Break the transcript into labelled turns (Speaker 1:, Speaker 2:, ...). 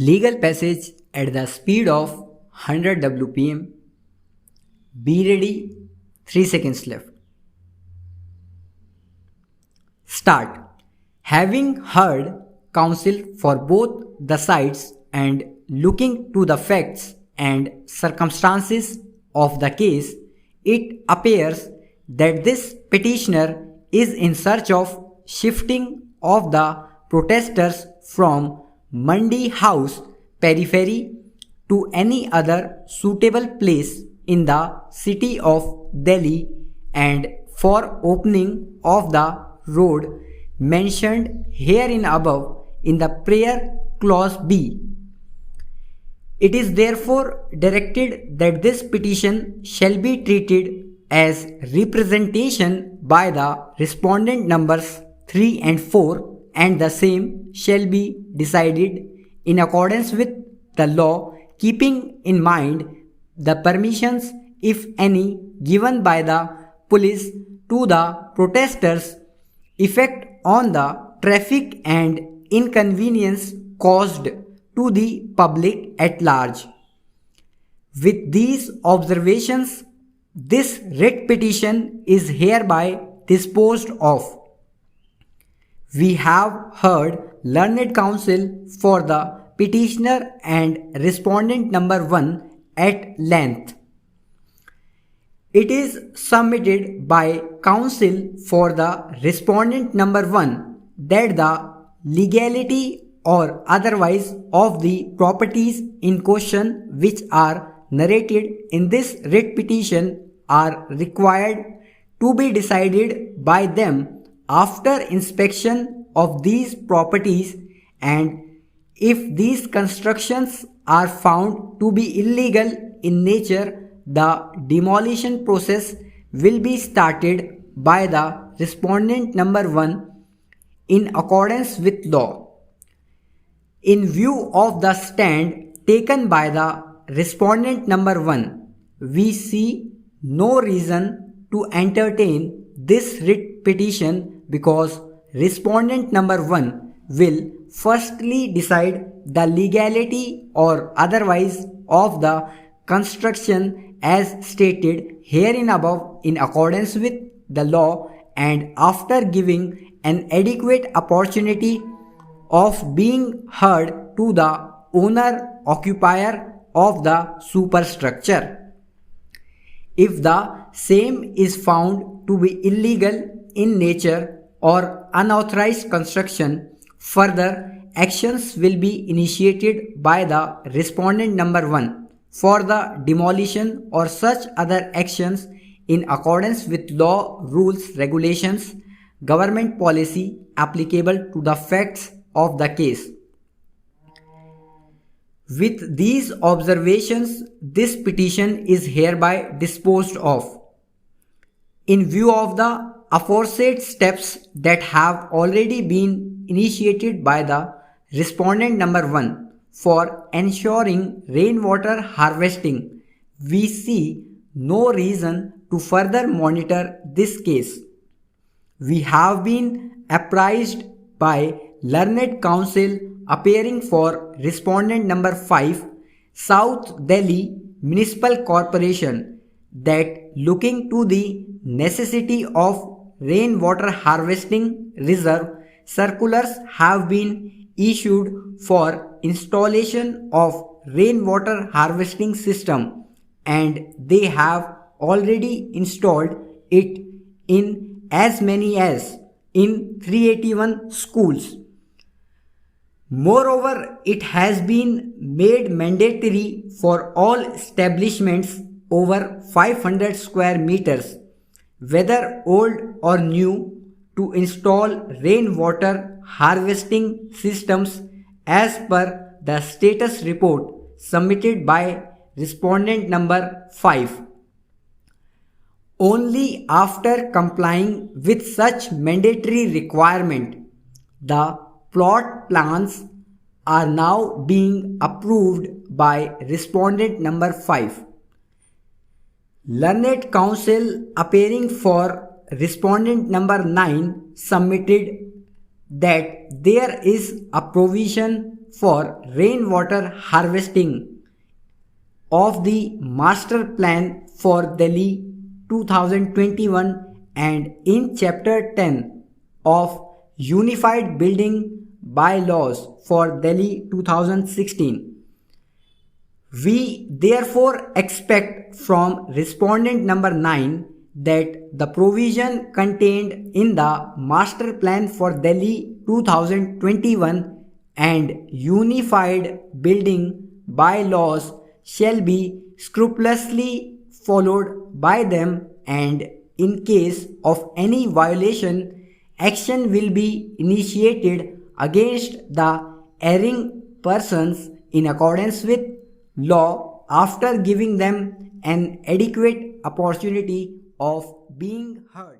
Speaker 1: Legal passage at the speed of 100 WPM. Be ready. 3 seconds left. Start. Having heard counsel for both the sides and looking to the facts and circumstances of the case, it appears that this petitioner is in search of shifting of the protesters from Mandi House periphery to any other suitable place in the city of Delhi and for opening of the road mentioned herein above in the prayer clause B. It is therefore directed that this petition shall be treated as representation by the respondent numbers 3 and 4 and the same shall be decided in accordance with the law, keeping in mind the permissions, if any, given by the police to the protesters, effect on the traffic and inconvenience caused to the public at large. With these observations, this writ petition is hereby disposed of. We have heard learned counsel for the petitioner and respondent number 1 at length. It is submitted by counsel for the respondent number 1 that the legality or otherwise of the properties in question which are narrated in this writ petition are required to be decided by them after inspection of these properties, and if these constructions are found to be illegal in nature, the demolition process will be started by the respondent number 1 in accordance with law. In view of the stand taken by the respondent number 1, we see no reason to entertain this writ petition because respondent number 1 will firstly decide the legality or otherwise of the construction as stated herein above in accordance with the law, and after giving an adequate opportunity of being heard to the owner occupier of the superstructure. If the same is found to be illegal in nature or unauthorized construction, further actions will be initiated by the respondent number 1 for the demolition or such other actions in accordance with law, rules, regulations, government policy applicable to the facts of the case. With these observations, this petition is hereby disposed of. In view of the aforesaid steps that have already been initiated by the respondent number 1 for ensuring rainwater harvesting, we see no reason to further monitor this case. We have been apprised by learned counsel appearing for respondent number 5, South Delhi Municipal Corporation, that looking to the necessity of rainwater harvesting reserve, circulars have been issued for installation of rainwater harvesting system, and they have already installed it in as many as in 381 schools. Moreover, it has been made mandatory for all establishments over 500 square meters, whether old or new, to install rainwater harvesting systems as per the status report submitted by respondent number 5. Only after complying with such mandatory requirement, the plot plans are now being approved by respondent number 5. Learned counsel appearing for respondent number 9 submitted that there is a provision for rainwater harvesting of the Master Plan for Delhi 2021 and in Chapter 10 of Unified Building Bylaws for Delhi 2016. We therefore expect from respondent number 9 that the provision contained in the Master Plan for Delhi 2021 and Unified Building Bylaws shall be scrupulously followed by them, and in case of any violation, action will be initiated against the erring persons in accordance with law after giving them an adequate opportunity of being heard.